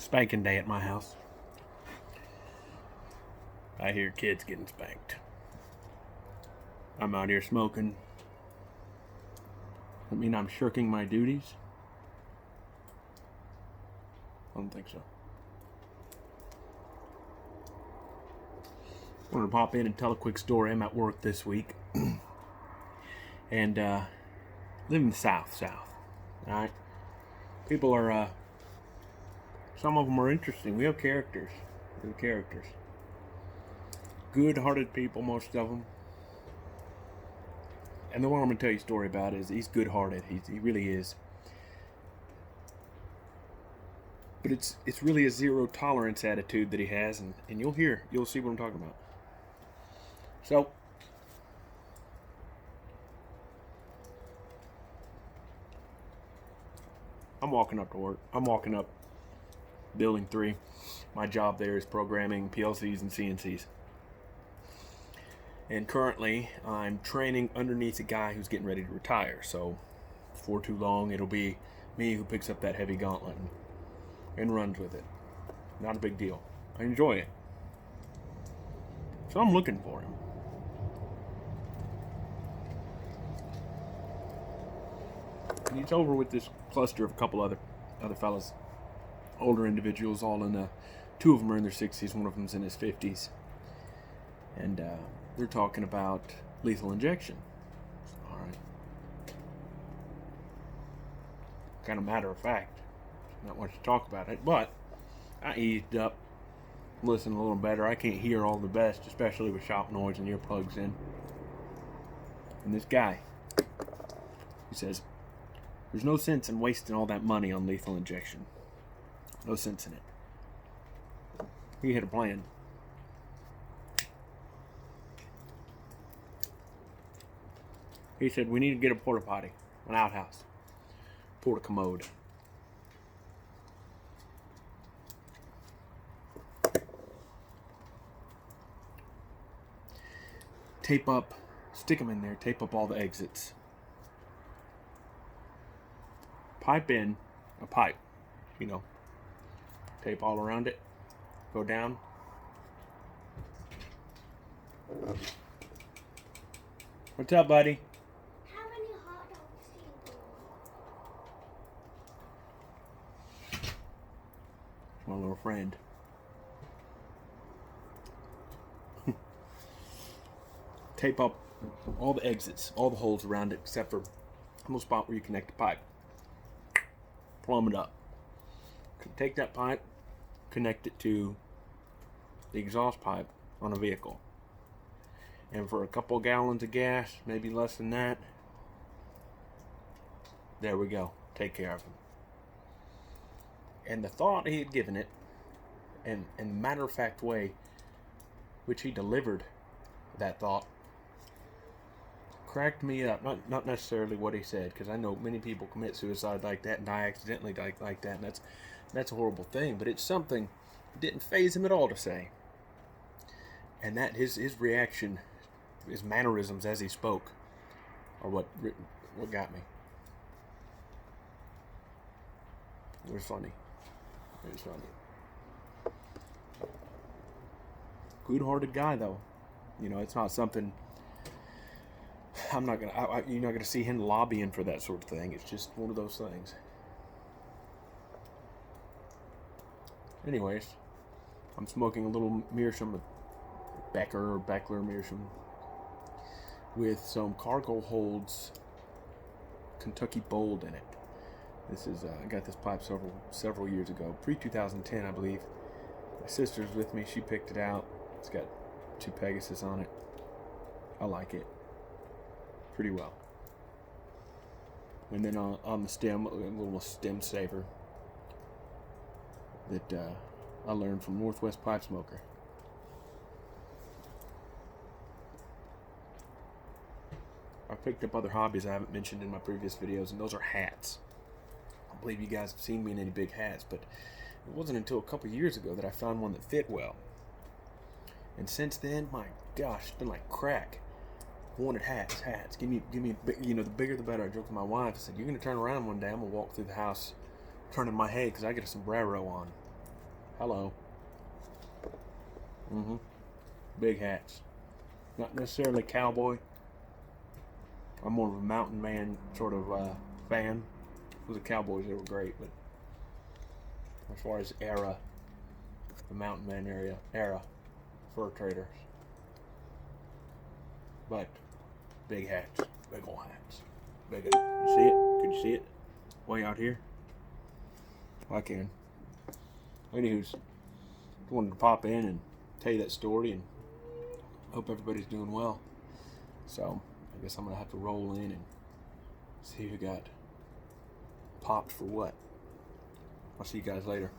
Spanking day at my house. I hear kids getting spanked. I'm out here smoking. I mean, I'm shirking my duties? I don't think so. I wanted to pop in and tell a quick story. I'm at work this week. And live in the South. Alright? People are, some of them are interesting. We have characters. Good-hearted people, most of them. And the one I'm going to tell you a story about is he's good-hearted. He really is. But it's really a zero-tolerance attitude that he has, and you'll see what I'm talking about. So, I'm walking up to work. I'm walking up Building 3. My job there is programming PLCs and CNCs. And currently, I'm training underneath a guy who's getting ready to retire. So, before too long, it'll be me who picks up that heavy gauntlet and runs with it. Not a big deal. I enjoy it. So I'm looking for him. And he's over with this cluster of a couple other fellas. Older individuals, all in two of them are in their 60s, one of them's in his 50s. And they're talking about lethal injection. All right. Kind of matter of fact. Not much to talk about it, but I eased up, listened a little better. I can't hear all the best, especially with shop noise and earplugs in. And this guy, he says, there's no sense in wasting all that money on lethal injection. No sense in it. He had a plan. He said, we need to get a porta potty, an outhouse, porta commode. Stick them in there, tape up all the exits. Pipe in a pipe, tape all around it, go down. What's up, buddy? How many hot dogs do you want? My little friend. Tape up all the exits, all the holes around it, except for the spot where you connect the pipe. Plumb it up. Take that pipe, connect it to the exhaust pipe on a vehicle. And for a couple gallons of gas, maybe less than that, there we go. Take care of him. And the thought he had given it, and the matter-of-fact way which he delivered that thought, cracked me up. Not necessarily what he said, because I know many people commit suicide like that and die accidentally like that, and that's a horrible thing. But it's something that didn't faze him at all to say. And that his reaction, his mannerisms as he spoke, are what got me. It was funny. Good-hearted guy, though. It's not something. You're not gonna see him lobbying for that sort of thing. It's just one of those things. Anyways, I'm smoking a little meerschaum, Beckler meerschaum, with some Cargo Holds Kentucky Bold in it. This is I got this pipe several years ago, pre-2010, I believe. My sister's with me. She picked it out. It's got 2 Pegasus on it. I like it pretty well. And then on the stem, a little stem saver that I learned from Northwest Pipe Smoker. I picked up other hobbies I haven't mentioned in my previous videos, and those are hats. I don't believe you guys have seen me in any big hats, but it wasn't until a couple years ago that I found one that fit well. And since then, my gosh, it's been like crack. I wanted hats. Give me, the bigger the better. I joked with my wife. I said, you're going to turn around one day. I'm going to walk through the house turning my head because I get a sombrero on. Hello. Big hats. Not necessarily cowboy. I'm more of a mountain man sort of fan. The Cowboys, they were great, but as far as era, the mountain man era, fur traders. But big hats, big old hats. Big. You see it? Could you see it? Way out here? I can. Anywho's, just wanted to pop in and tell you that story and hope everybody's doing well. So, I guess I'm going to have to roll in and see who got popped for what. I'll see you guys later.